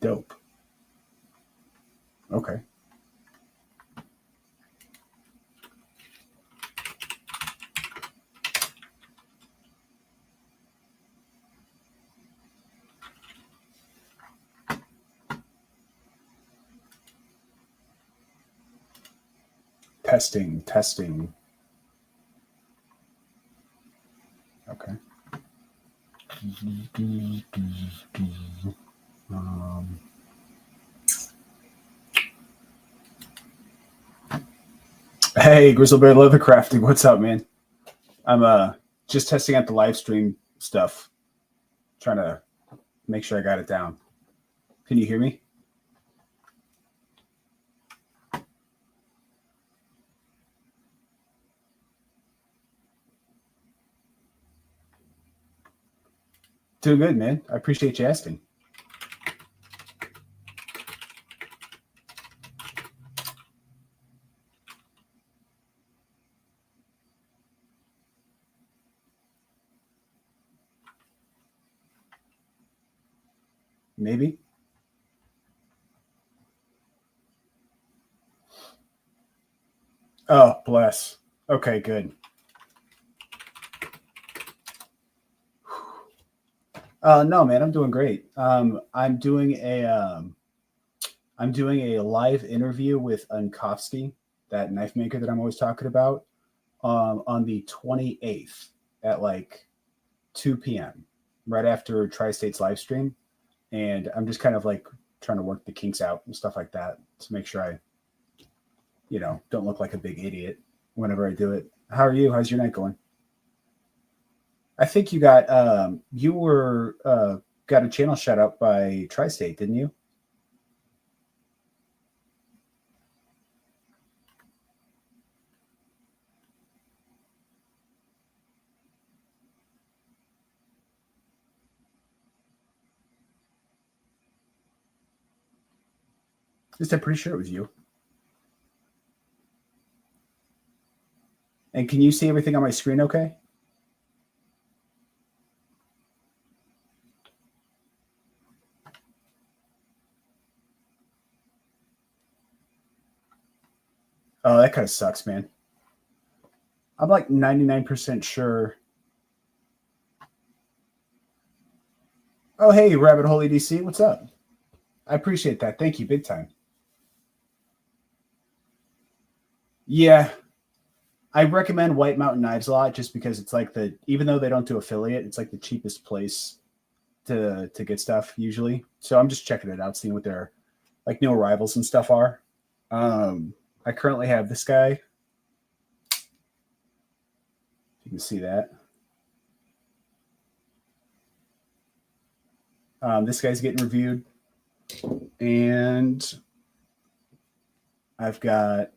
Dope. Okay. Testing, testing. Okay. Hey, Grizzlebeard Leathercrafting, what's up, man? I'm just testing out the live stream stuff, trying to make sure I got it down. Can you hear me? Doing good, man. I appreciate you asking. Maybe. Oh, bless. Okay, good. No, man, I'm doing great. I'm doing a live interview with Unkovsky, that knife maker that I'm always talking about, on the 28th at like 2 p.m. right after Tri-State's live stream, and I'm just kind of like trying to work the kinks out and stuff like that to make sure I, don't look like a big idiot whenever I do it. How are you? How's your night going? I think you got got a channel shut up by Tri-State, didn't you? Just I'm pretty sure it was you. And can you see everything on my screen okay? Oh, that kind of sucks, man. I'm like 99% sure. Oh, hey, Rabbit Hole EDC, what's up? I appreciate that. Thank you, big time. Yeah, I recommend White Mountain Knives a lot just because it's like even though they don't do affiliate, it's like the cheapest place to get stuff usually. So I'm just checking it out, seeing what their like new arrivals and stuff are. I currently have this guy. You can see that. This guy's getting reviewed, and I've got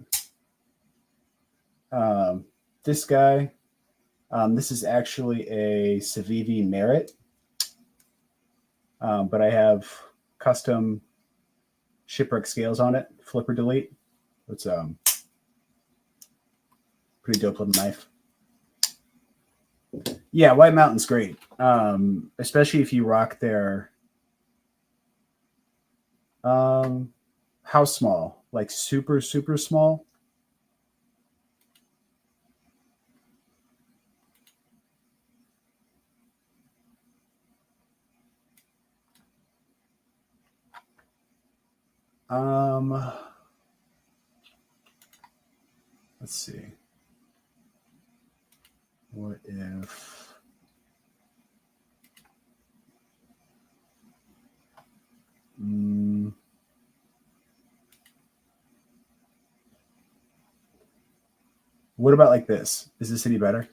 this guy. This is actually a Civivi Merit, but I have custom shipwreck scales on it, flipper delete. It's pretty dope little knife. Yeah, White Mountain's great, especially if you rock their how small, like super super small. Let's see. What if what about like this? Is this any better?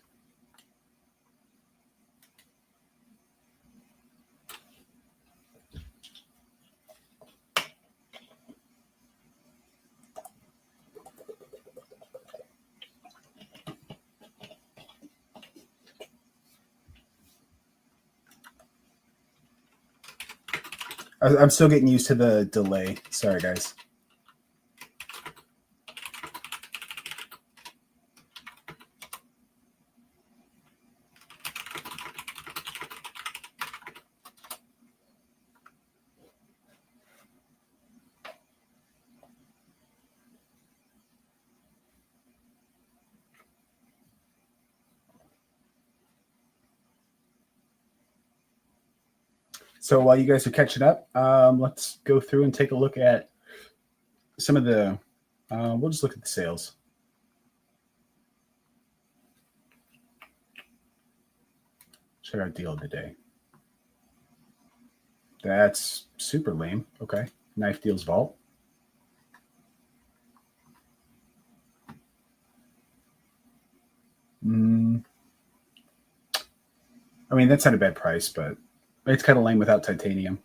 I'm still getting used to the delay. Sorry, guys. So while you guys are catching up, let's go through and take a look at some of the, we'll just look at the sales. Check our deal of the day. That's super lame. Okay. Knife Deals Vault. I mean, that's not a bad price, but it's kind of lame without titanium.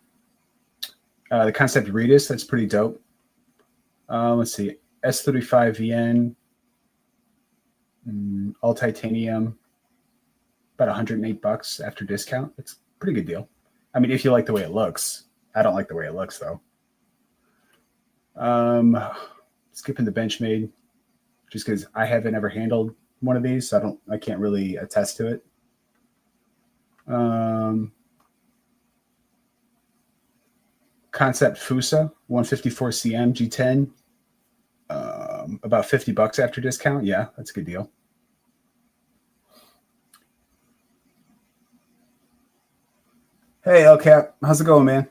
The Concept Redis, that's pretty dope. Let's see. S35 VN, all titanium, about $108 after discount. It's a pretty good deal. I mean, if you like the way it looks. I don't like the way it looks, though. Skipping the Benchmade, just because I haven't ever handled one of these, so I can't really attest to it. Concept Fusa 154 cm G10, about $50 after discount. Yeah, that's a good deal. Hey, LCap, how's it going, man?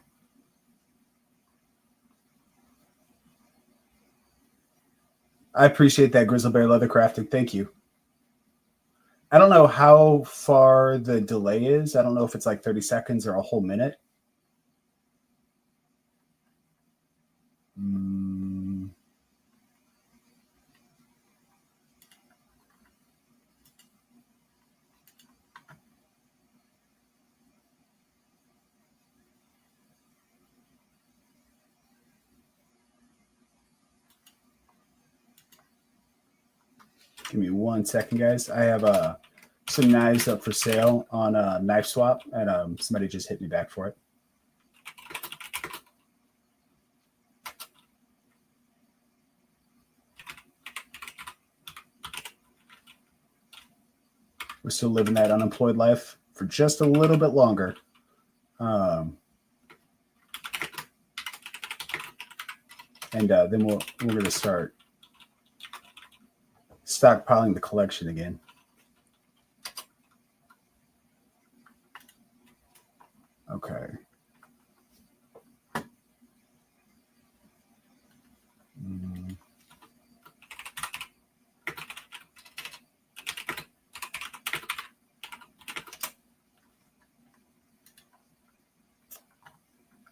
I appreciate that, Grizzle Bear Leather Crafting. Thank you. I don't know how far the delay is. I don't know if it's like 30 seconds or a whole minute. Give me 1 second, guys. I have some knives up for sale on Knife Swap, and somebody just hit me back for it. We're still living that unemployed life for just a little bit longer. And then we're going to start stockpiling the collection again. Okay.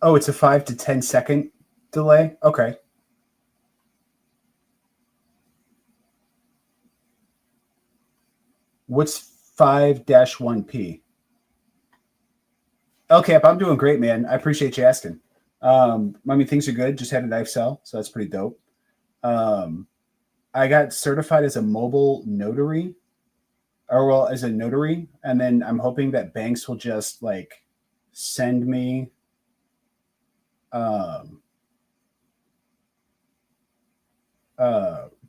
Oh, it's a 5 to 10 second delay? Okay. What's 5-1P? Okay, I'm doing great, man. I appreciate you asking. I mean, things are good. Just had a knife sell, so that's pretty dope. I got certified as a mobile notary, as a notary, and then I'm hoping that banks will just like send me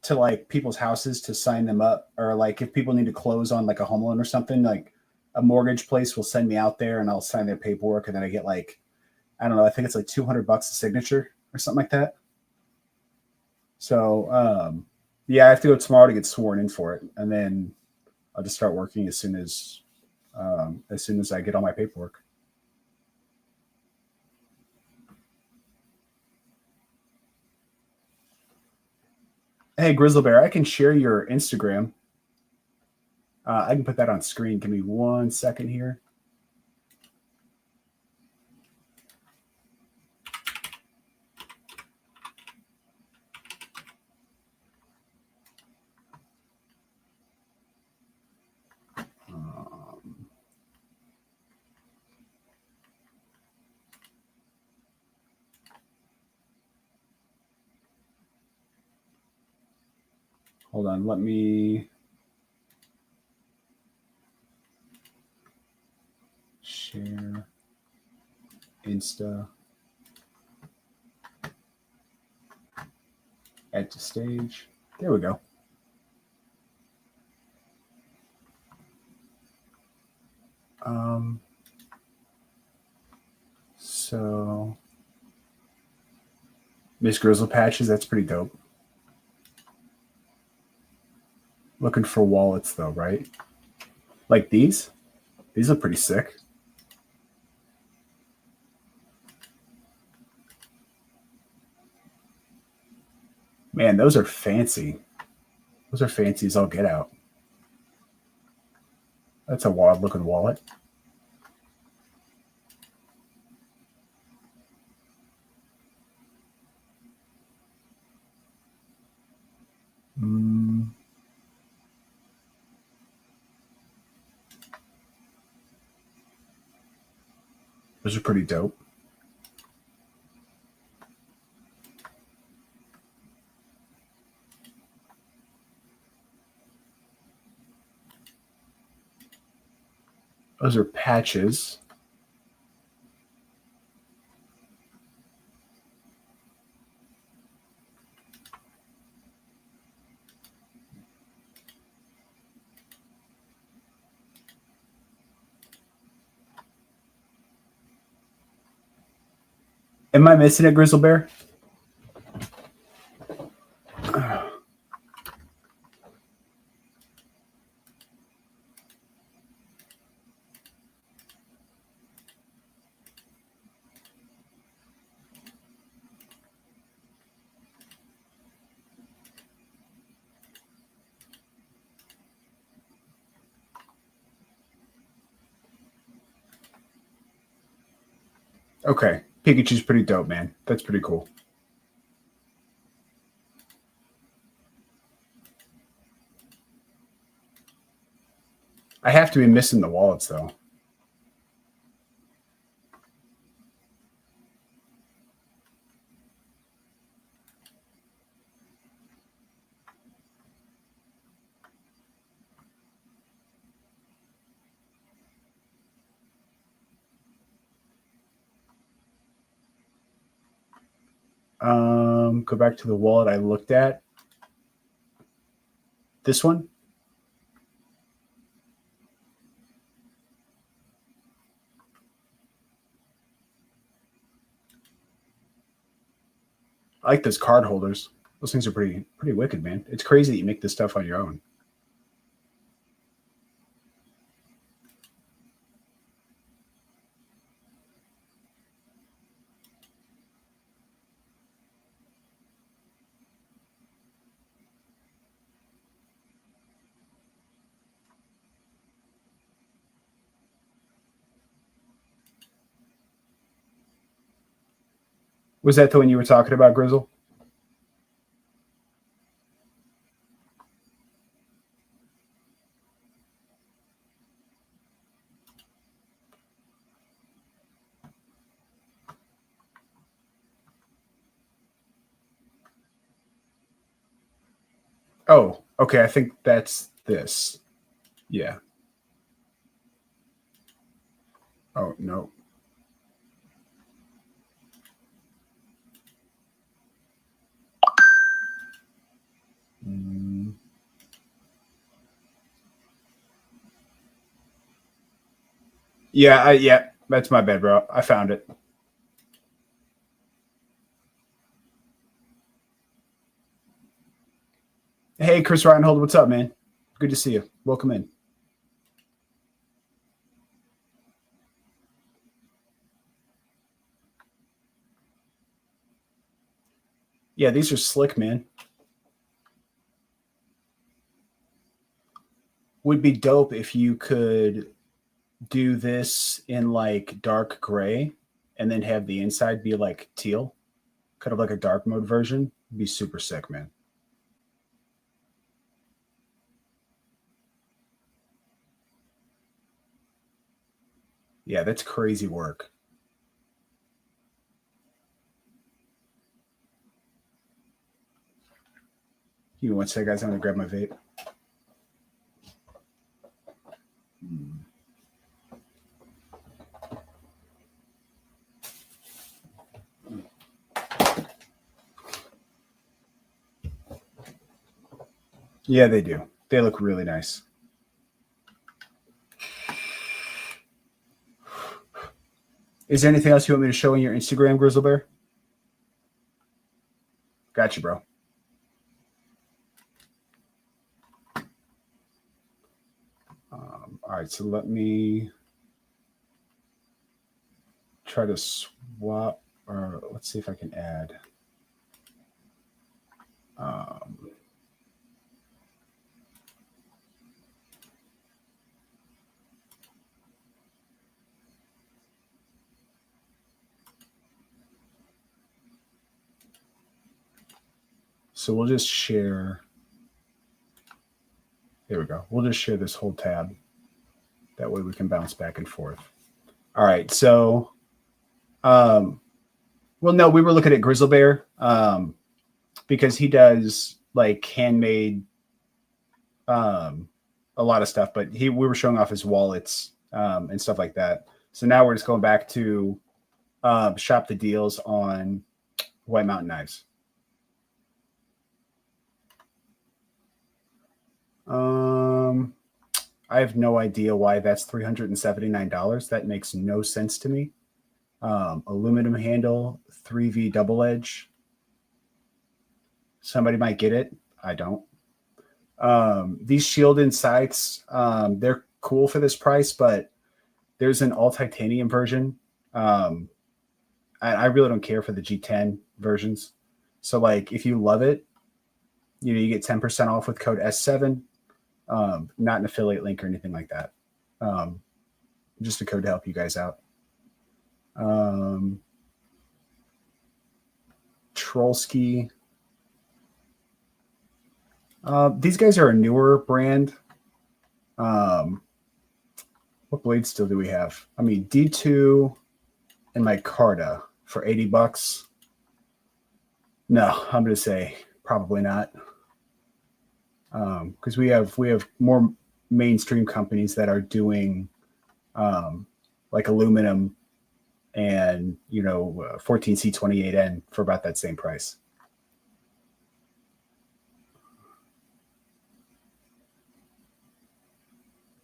to like people's houses to sign them up, or like if people need to close on like a home loan or something, like a mortgage place will send me out there and I'll sign their paperwork, and then I get like, I don't know, I think it's like $200 a signature or something like that. So yeah, I have to go tomorrow to get sworn in for it, and then I'll just start working as soon as I get all my paperwork. Hey, Grizzle Bear, I can share your Instagram. I can put that on screen. Give me 1 second here. Hold on, let me share Insta. Add to stage. There we go. So Miss Grizzle Patches, that's pretty dope. Looking for wallets though, right? Like these? These look pretty sick. Man, those are fancy. Those are fancy as all get out. That's a wild looking wallet. Those are pretty dope. Those are patches. Am I missing it, Grizzle Bear? Okay. Pikachu's pretty dope, man. That's pretty cool. I have to be missing the wallets, though. Go back to the wallet I looked at. This one? I like those card holders. Those things are pretty wicked, man. It's crazy that you make this stuff on your own. Was that the one you were talking about, Grizzle? Oh, okay. I think that's this. Yeah. Oh, no. Yeah, that's my bad, bro. I found it. Hey, Chris Reinhold, what's up, man? Good to see you. Welcome in. Yeah, these are slick, man. Would be dope if you could do this in like dark gray and then have the inside be like teal, kind of like a dark mode version. It'd be super sick, man. Yeah, that's crazy work. Give me one second, guys. I'm gonna grab my vape. Yeah, they do. They look really nice. Is there anything else you want me to show in your Instagram, Grizzle Bear? Gotcha, bro. All right, so let me try to swap, or let's see if I can add. So we'll just share. There we go. We'll just share this whole tab. That way we can bounce back and forth. All right. So, well, no, we were looking at Grizzle Bear because he does like handmade a lot of stuff, but we were showing off his wallets and stuff like that. So now we're just going back to shop the deals on White Mountain knives. I have no idea why that's $379. That makes no sense to me. Aluminum handle, 3V double edge. Somebody might get it. I don't. These shield-in sights, they're cool for this price, but there's an all titanium version. I really don't care for the G10 versions. So like if you love it, you get 10% off with code S7. Not an affiliate link or anything like that. Just a code to help you guys out. Trollski. These guys are a newer brand. What blades still do we have? I mean, D2 and micarta for $80. No, I'm going to say probably not. Because we have more mainstream companies that are doing like aluminum and 14C28N for about that same price.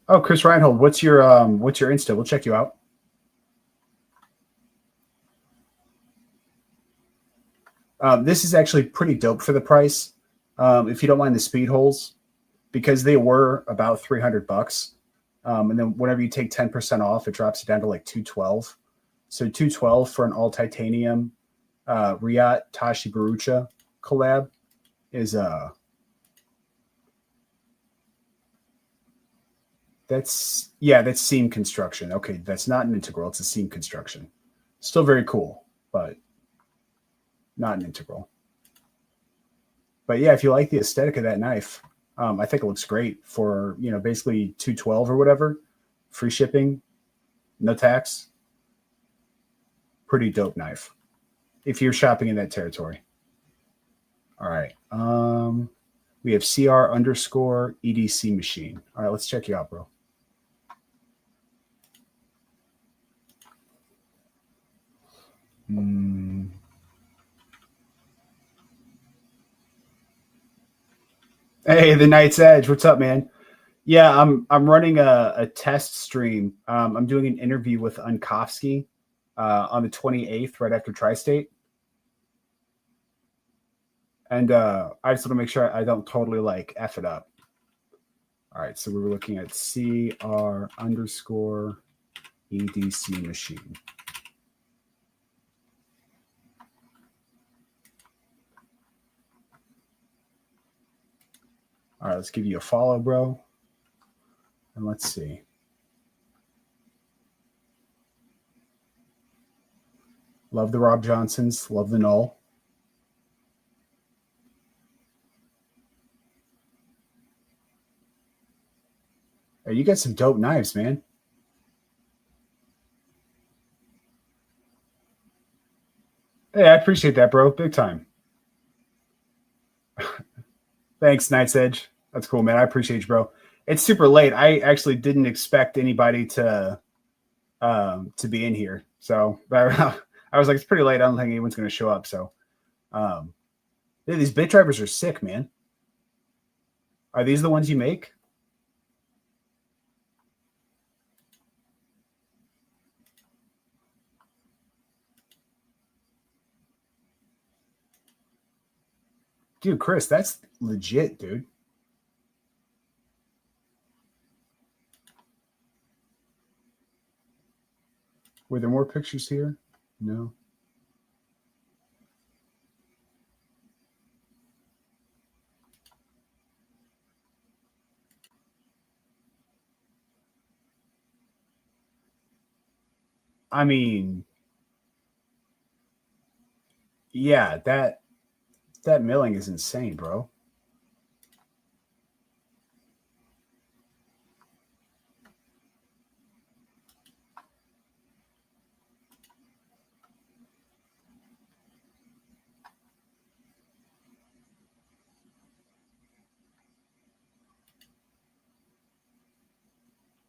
Oh, Chris Reinhold, what's your Insta? We'll check you out. This is actually pretty dope for the price. If you don't mind the speed holes, because they were about $300. And then whenever you take 10% off, it drops it down to like $212. So $212 for an all titanium Riat Tashi Barucha collab is that's seam construction. Okay, that's not an integral, it's a seam construction. Still very cool, but not an integral. But yeah, if you like the aesthetic of that knife, I think it looks great for, basically $212 or whatever, free shipping, no tax. Pretty dope knife if you're shopping in that territory. All right. We have CR_EDC machine. All right, let's check you out, bro. Hey, the Night's Edge. What's up, man? Yeah, I'm running a test stream. I'm doing an interview with Unkovsky on the 28th, right after Tri-State. And I just want to make sure I don't totally like F it up. All right, so we were looking at CR_EDC machine. All right, let's give you a follow, bro. And let's see. Love the Rob Johnsons. Love the Null. Hey, you got some dope knives, man. Hey, I appreciate that, bro. Big time. Thanks, Night's Edge. That's cool, man. I appreciate you, bro. It's super late. I actually didn't expect anybody to be in here. So I was like, it's pretty late. I don't think anyone's going to show up. So these bit drivers are sick, man. Are these the ones you make? Dude, Chris, that's legit, dude. Were there more pictures here? No. I mean, yeah, that That milling is insane, bro.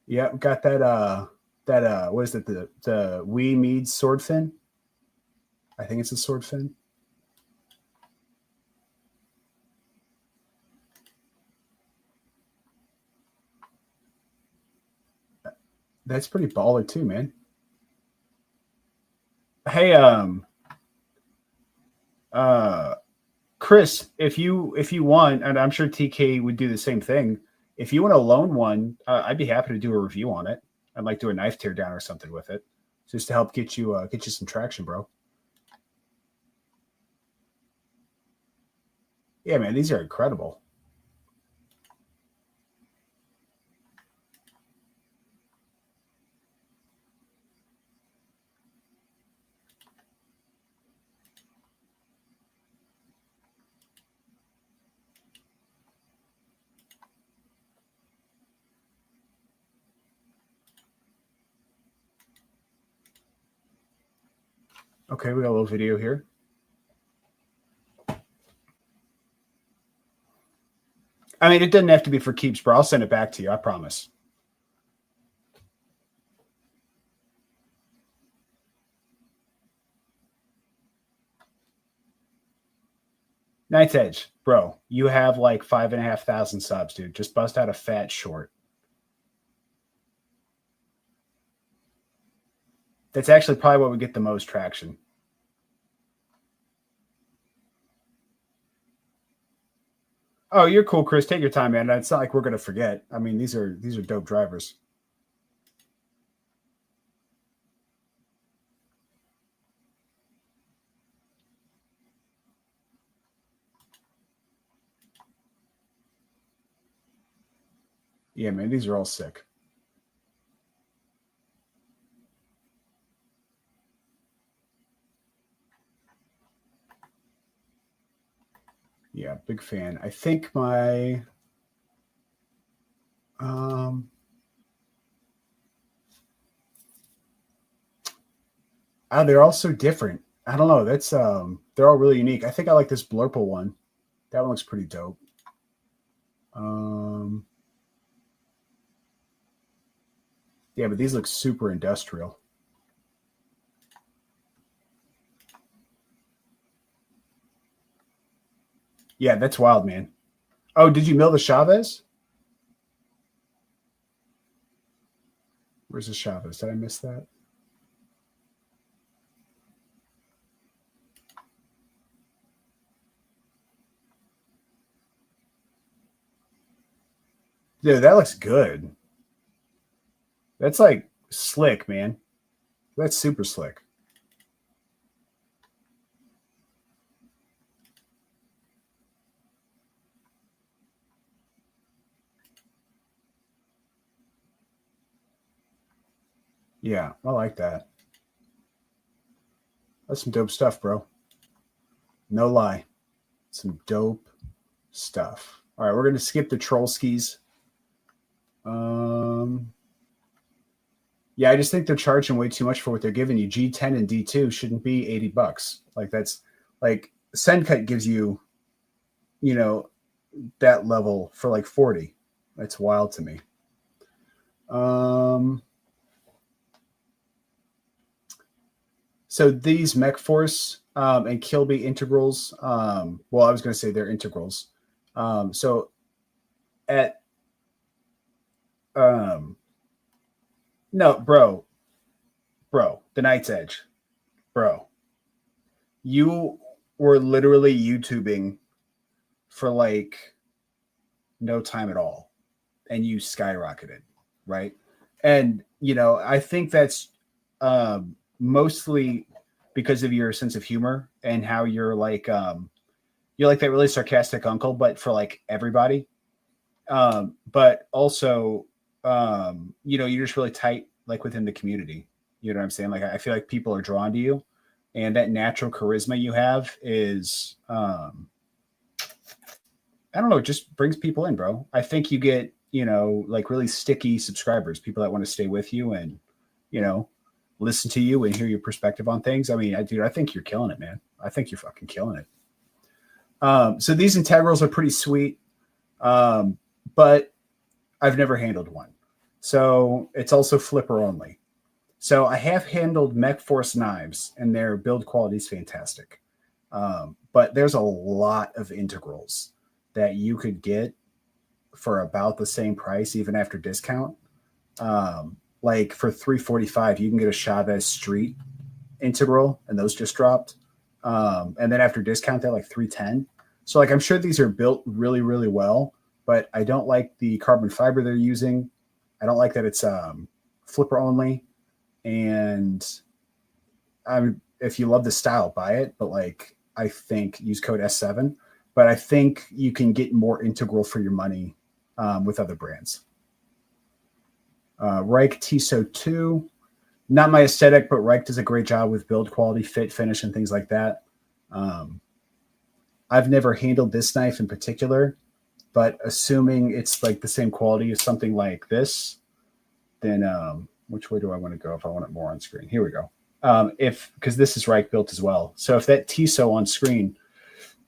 Yeah, got that what is it, the Wee Mead sword fin? I think it's a sword fin. That's pretty baller too, man. Hey, Chris, if you want, and I'm sure TK would do the same thing. If you want to loan one, I'd be happy to do a review on it. I'd like do a knife tear down or something with it, just to help get you some traction, bro. Yeah, man, these are incredible. Okay, we got a little video here. I mean, it doesn't have to be for keeps, bro. I'll send it back to you. I promise. Night's Edge, bro. You have like 5,500 subs, dude. Just bust out a fat short. That's actually probably what would get the most traction. Oh, you're cool, Chris. Take your time, man. It's not like we're gonna forget. I mean, these are dope drivers. Yeah, man, these are all sick. Yeah, big fan. I think my they're all so different. I don't know. That's they're all really unique. I think I like this Blurple one. That one looks pretty dope. Yeah, but these look super industrial. Yeah, that's wild, man. Oh, did you mill the Chavez? Where's the Chavez? Did I miss that? Dude, that looks good. That's like slick, man. That's super slick. Yeah, I like that. That's some dope stuff, bro. No lie. Some dope stuff. All right, we're going to skip the troll skis. Yeah, I just think they're charging way too much for what they're giving you. G10 and D2 shouldn't be $80. Like that's like Sencut gives you, you know, that level for like 40. That's wild to me. So these Mech Force and Kilby integrals, well, I was going to say they're integrals. So at no, bro, the Night's Edge, bro, you were literally YouTubing for like no time at all, and you skyrocketed, right? And you know, I think that's mostly because of your sense of humor and how you're like that really sarcastic uncle, but for like everybody. But also, you know, you're just really tight, like within the community. You know what I'm saying? Like, I feel like people are drawn to you, and that natural charisma you have is, I don't know, it just brings people in, bro. I think you get, like really sticky subscribers, people that want to stay with you and, you know, listen to you and hear your perspective on things. I mean, dude, I think you're killing it, man. I think you're fucking killing it. So these integrals are pretty sweet, but I've never handled one. So it's also flipper only. So I have handled Mech Force knives, and their build quality is fantastic. But there's a lot of integrals that you could get for about the same price, even after discount. Like for $345, you can get a Chavez Street integral, and those just dropped. And then after discount, they're like $310. So like I'm sure these are built really, really well, but I don't like the carbon fiber they're using. I don't like that it's flipper only. And if you love the style, buy it. But like I think use code S7. But I think you can get more integral for your money with other brands. Reich Tissot 2. Not my aesthetic, but Reich does a great job with build quality, fit, finish, and things like that. I've never handled this knife in particular, but assuming it's like the same quality as something like this, then which way do I want to go if I want it more on screen? Here we go. Because this is Reich built as well. So if that Tissot on screen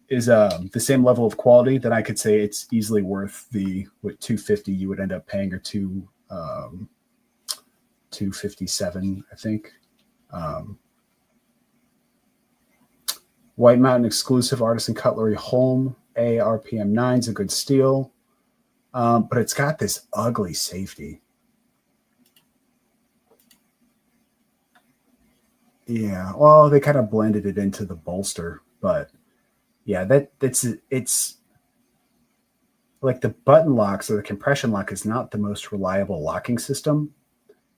is the same level of quality, then I could say it's easily worth the $250 you would end up paying, or $257, I think. White Mountain exclusive artisan cutlery Holm ARPM 9 is a good steel, but it's got this ugly safety. Yeah, well, they kind of blended it into the bolster, but yeah, it's like the button locks or the compression lock is not the most reliable locking system.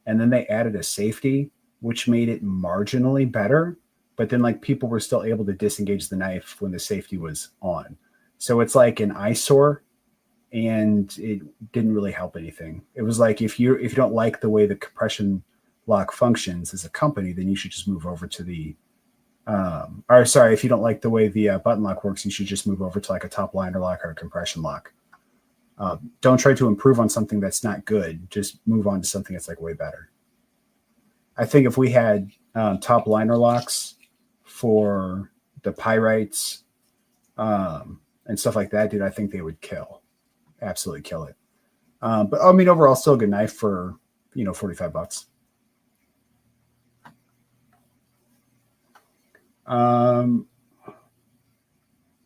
And then they added a safety, which made it marginally better. But then like people were still able to disengage the knife when the safety was on. So it's like an eyesore, and it didn't really help anything. It was like if you don't like the way the compression lock functions as a company, then you should just move over to the if you don't like the way the button lock works, you should just move over to like a top liner lock or a compression lock. Don't try to improve on something that's not good. Just move on to something that's like way better. I think if we had top liner locks for the pyrites and stuff like that, dude, I think they would absolutely kill it. But I mean, overall, still a good knife for $45.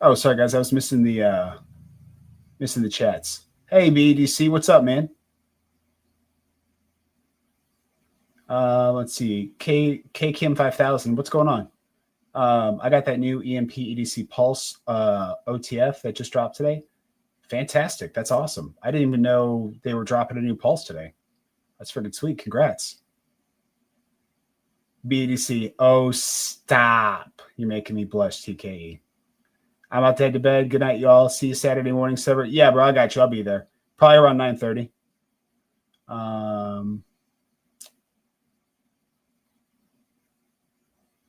Oh, sorry guys, I was missing the chats. Hey BDC, what's up, man? Let's see, KKM 5000, what's going on? I got that new EMP EDC Pulse OTF that just dropped today. Fantastic, that's awesome. I didn't even know they were dropping a new Pulse today. That's freaking sweet. Congrats. BDC, oh stop! You're making me blush, TKE. I'm about to head to bed. Good night, y'all. See you Saturday morning, server. Yeah, bro, I got you. I'll be there. Probably around 9:30.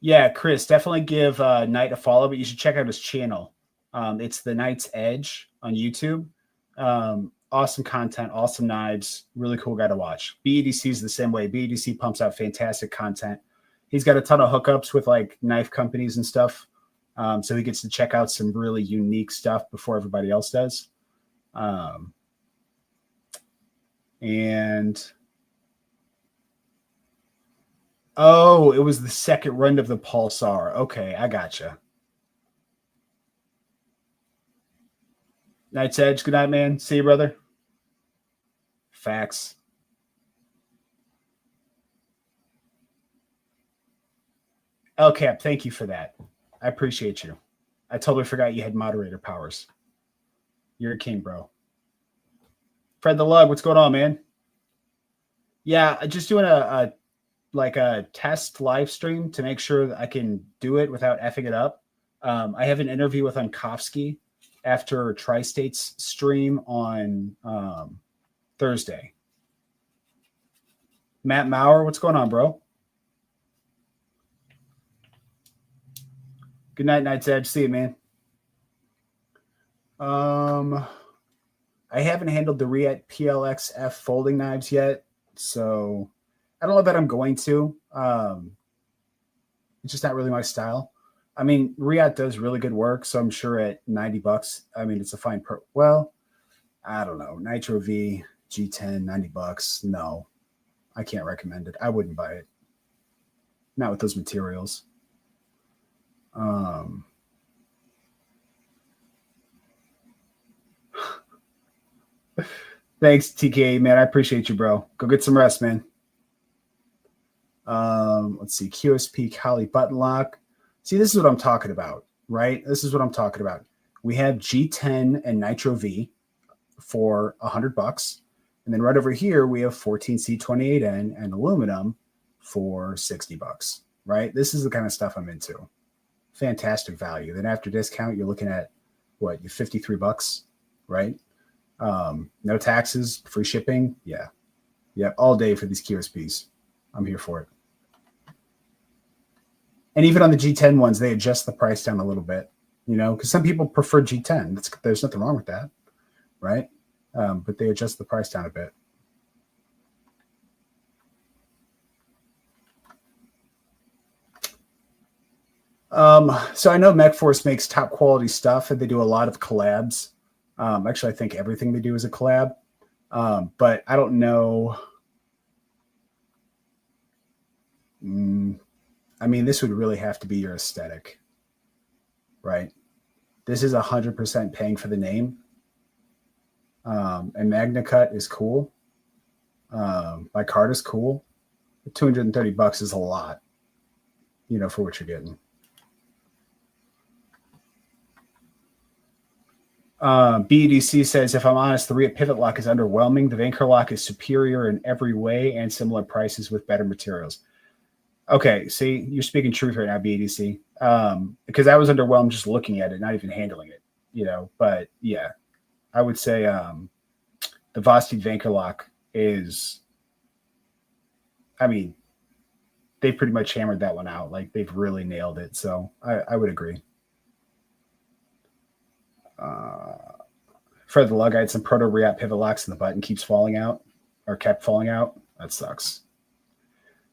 Yeah, Chris, definitely give Knight a follow, but you should check out his channel. It's The Knight's Edge on YouTube. Awesome content, awesome knives. Really cool guy to watch. BEDC is the same way. BEDC pumps out fantastic content. He's got a ton of hookups with like knife companies and stuff. So he gets to check out some really unique stuff before everybody else does. And oh, it was the second run of the Pulsar. Okay, I gotcha. Knight's Edge. Good night, man. See you, brother. Facts. LCAP, thank you for that. I appreciate you. I totally forgot you had moderator powers. You're a king, bro. Fred the Lug, what's going on, man? Yeah, just doing a test live stream to make sure that I can do it without effing it up. I have an interview with Unkovsky after Tri-State's stream on Thursday. Matt Maurer, what's going on, bro? Good night, Knight's Edge. See you, man. I haven't handled the Riet PLXF folding knives yet, so I don't know that I'm going to. It's just not really my style. I mean, Riot does really good work, so I'm sure at $90, I mean, it's a fine well, I don't know. Nitro V, G10, $90. No, I can't recommend it. I wouldn't buy it. Not with those materials. Thanks, TK, man. I appreciate you, bro. Go get some rest, man. Let's see. QSP Kali button lock. See, this is what I'm talking about, right? This is what I'm talking about. We have G10 and Nitro V for $100. And then right over here, we have 14C28N and aluminum for $60, right? This is the kind of stuff I'm into. Fantastic value. Then after discount, you're looking at what? You $53, right? No taxes, free shipping. Yeah. All day for these QSPs. I'm here for it. And even on the G10 ones, they adjust the price down a little bit, you know, because some people prefer G10. There's nothing wrong with that, right? But they adjust the price down a bit. So I know MechForce makes top quality stuff, and they do a lot of collabs. Actually, I think everything they do is a collab. But I don't know. I mean, this would really have to be your aesthetic, right? This is 100% paying for the name. And MagnaCut is cool. Bicarta is cool. $230 is a lot, you know, for what you're getting. BEDC says, if I'm honest, the Riot Pivot Lock is underwhelming. The Vanker Lock is superior in every way and similar prices with better materials. Okay, see, you're speaking truth right now, BEDC. Because I was underwhelmed just looking at it, not even handling it, you know. But yeah, I would say the Vosteed Vanker Lock is, I mean, they pretty much hammered that one out. Like, they've really nailed it. So I would agree. For the lug, I had some proto Riot pivot locks and the button keeps falling out or kept falling out. That sucks.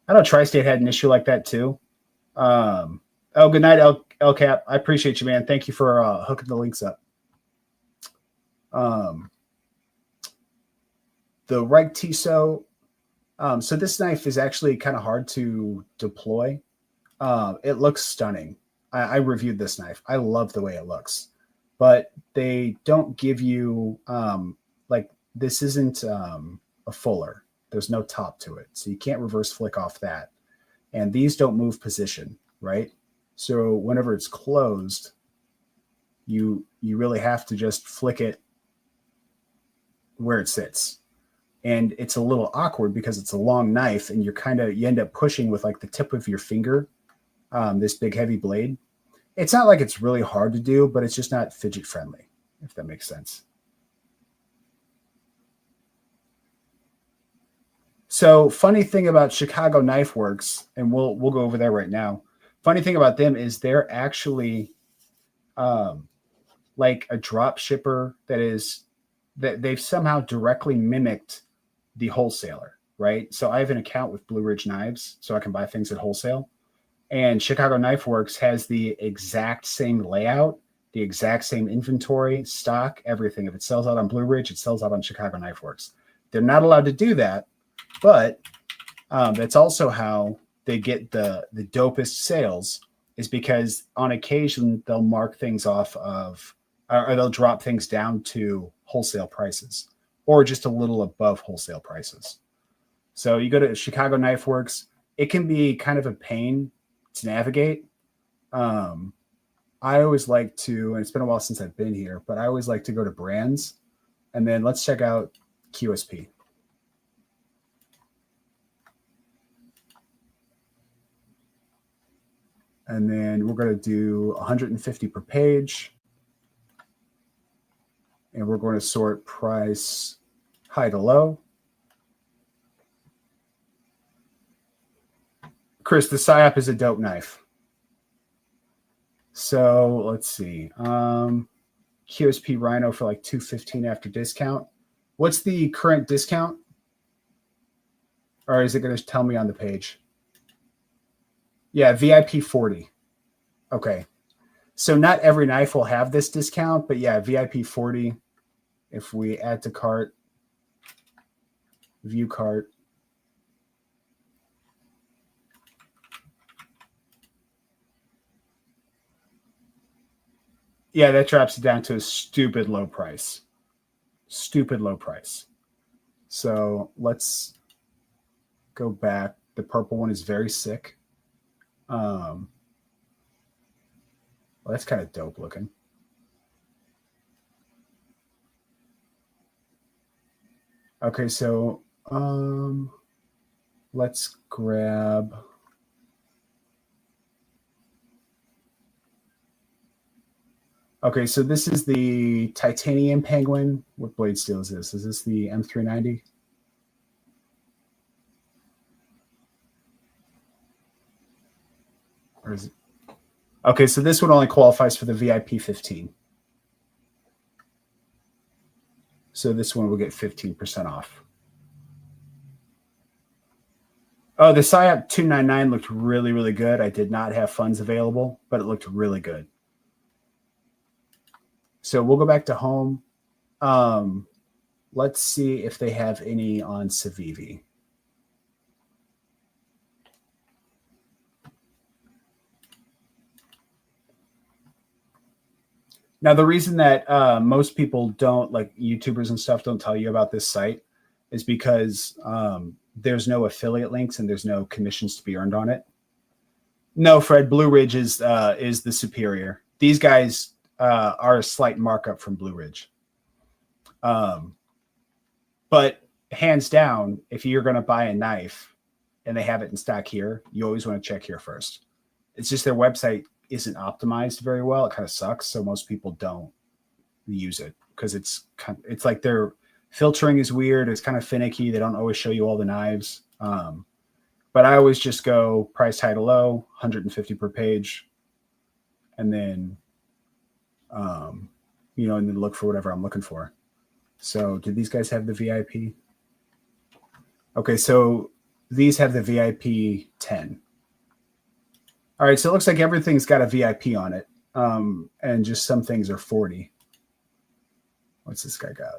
I know Tri-State had an issue like that too. Oh, good night, El Cap. I appreciate you, man. Thank you for hooking the links up. The Reich Tissot. So this knife is actually kind of hard to deploy. It looks stunning. I reviewed this knife. I love the way it looks. But they don't give you, like, this isn't a fuller. There's no top to it. So you can't reverse flick off that. And these don't move position, right? So whenever it's closed, you really have to just flick it where it sits. And it's a little awkward because it's a long knife and you end up pushing with like the tip of your finger, this big heavy blade. It's not like it's really hard to do, but it's just not fidget friendly, if that makes sense. So funny thing about Chicago Knife Works, and we'll go over there right now. Funny thing about them is they're actually like a drop shipper that they've somehow directly mimicked the wholesaler, right? So I have an account with Blue Ridge Knives, so I can buy things at wholesale. And Chicago Knife Works has the exact same layout, the exact same inventory, stock, everything. If it sells out on Blue Ridge, it sells out on Chicago Knife Works. They're not allowed to do that, but that's also how they get the dopest sales, is because on occasion they'll mark things off of, or they'll drop things down to wholesale prices or just a little above wholesale prices. So you go to Chicago Knife Works, it can be kind of a pain to navigate. I always like to, and it's been a while since I've been here, but I always like to go to brands and then let's check out QSP. And then we're going to do 150 per page. And we're going to sort price high to low. Chris, the PSYOP is a dope knife. So let's see. QSP Rhino for like $215 after discount. What's the current discount? Or is it going to tell me on the page? Yeah, VIP 40. Okay. So not every knife will have this discount, but yeah, VIP 40. If we add to cart, view cart. Yeah, that drops it down to a stupid low price. Stupid low price. So let's go back. The purple one is very sick. Well, that's kind of dope looking. Okay, so let's grab. Okay, so this is the titanium penguin. What blade steel is this? Is this the M390? Or is it? Okay, so this one only qualifies for the VIP 15. So this one will get 15% off. Oh, the SIOP 299 looked really, really good. I did not have funds available, but it looked really good. So we'll go back to home. Let's see if they have any on Civivi. Now, the reason that most people don't, like YouTubers and stuff, don't tell you about this site is because there's no affiliate links and there's no commissions to be earned on it. No, Fred, Blue Ridge is the superior. These guys are a slight markup from Blue Ridge. But hands down, if you're going to buy a knife and they have it in stock here, you always want to check here first. It's just their website isn't optimized very well. It kind of sucks. So most people don't use it because it's like their filtering is weird. It's kind of finicky. They don't always show you all the knives. But I always just go price high to low, 150 per page. And then, and then look for whatever I'm looking for. So did these guys have the VIP? Okay, so these have the VIP 10. All right, so it looks like everything's got a VIP on it, and just some things are 40. What's this guy got?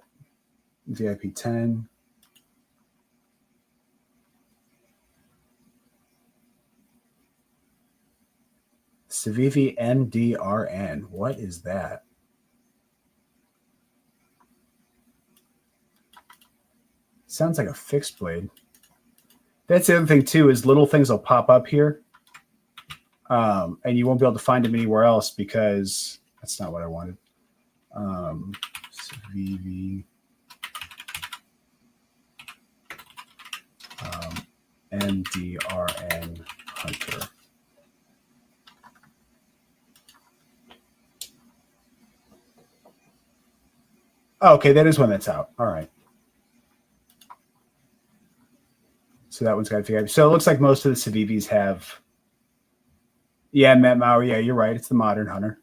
VIP 10. Civivi MDRN. What is that? Sounds like a fixed blade. That's the other thing, too, is little things will pop up here. And you won't be able to find them anywhere else because that's not what I wanted. Civivi. MDRN Hunter. Oh, okay, that is one that's out. All right. So that one's got VIP. So it looks like most of the Civivis have. Yeah, Matt Maurer. Yeah, you're right. It's the Modern Hunter.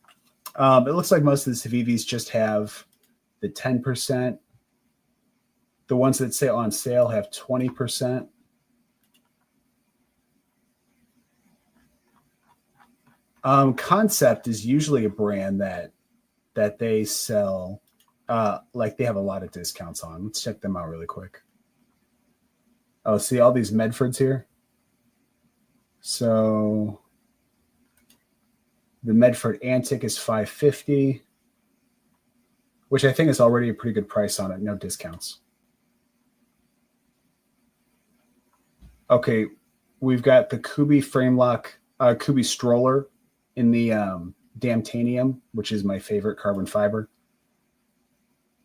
It looks like most of the Civivis just have the 10%. The ones that say on sale have 20%. Concept is usually a brand that they sell, like they have a lot of discounts on. Let's check them out really quick. Oh, see all these Medfords here? So the Medford Antic is $550, which I think is already a pretty good price on it. No discounts. Okay, we've got the Kubi frame lock, Kubi stroller in the Damtanium, which is my favorite carbon fiber.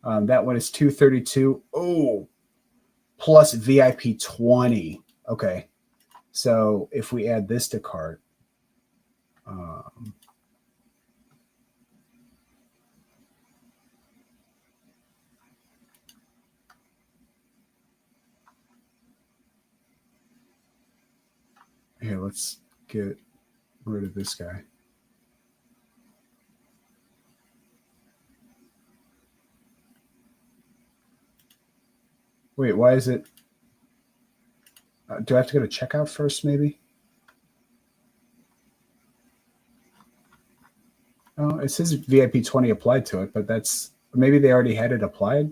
That one is $232. Oh, plus VIP 20. Okay, so if we add this to cart, here, let's get rid of this guy. Wait, why is it? Do I have to go to checkout first, maybe? Oh, it says VIP 20 applied to it, but that's maybe they already had it applied.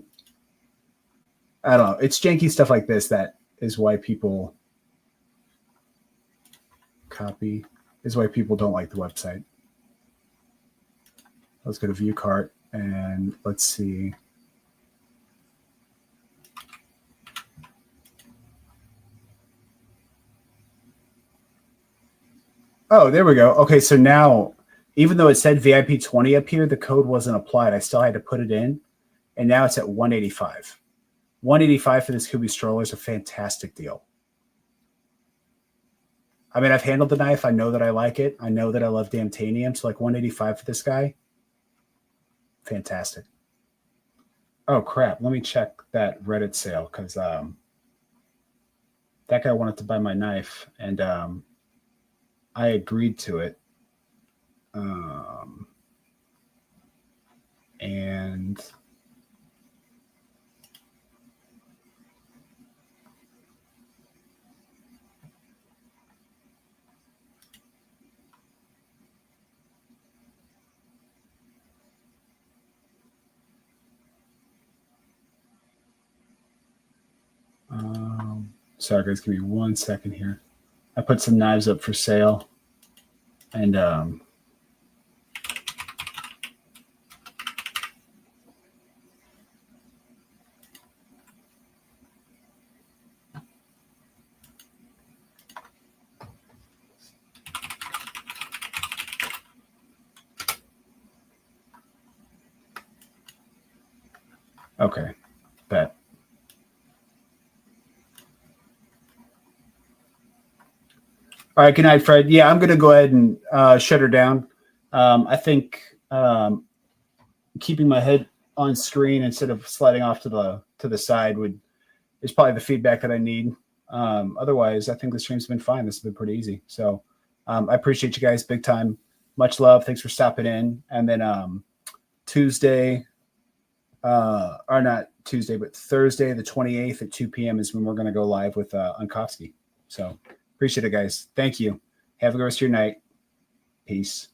I don't know. It's janky stuff like this that is why people copy, is why people don't like the website. Let's go to view cart and let's see. Oh, there we go. Okay, so now, even though it said VIP 20 up here, the code wasn't applied. I still had to put it in, and now it's at 185. 185 for this Kubi stroller is a fantastic deal. I mean, I've handled the knife. I know that I like it. I know that I love Damtanium. So like 185 for this guy, fantastic. Oh, crap. Let me check that Reddit sale because that guy wanted to buy my knife, and I agreed to it. And sorry, guys, give me 1 second here. I put some knives up for sale, and okay, bet. All right, good night, Fred. Yeah, I'm going to go ahead and shut her down. I think keeping my head on screen instead of sliding off to the side is probably the feedback that I need. Otherwise, I think the stream's been fine. This has been pretty easy. So I appreciate you guys big time. Much love. Thanks for stopping in. And then Tuesday, or not Tuesday, but Thursday, the 28th at 2 p.m. is when we're going to go live with Unkovsky. So appreciate it, guys. Thank you. Have a good rest of your night. Peace.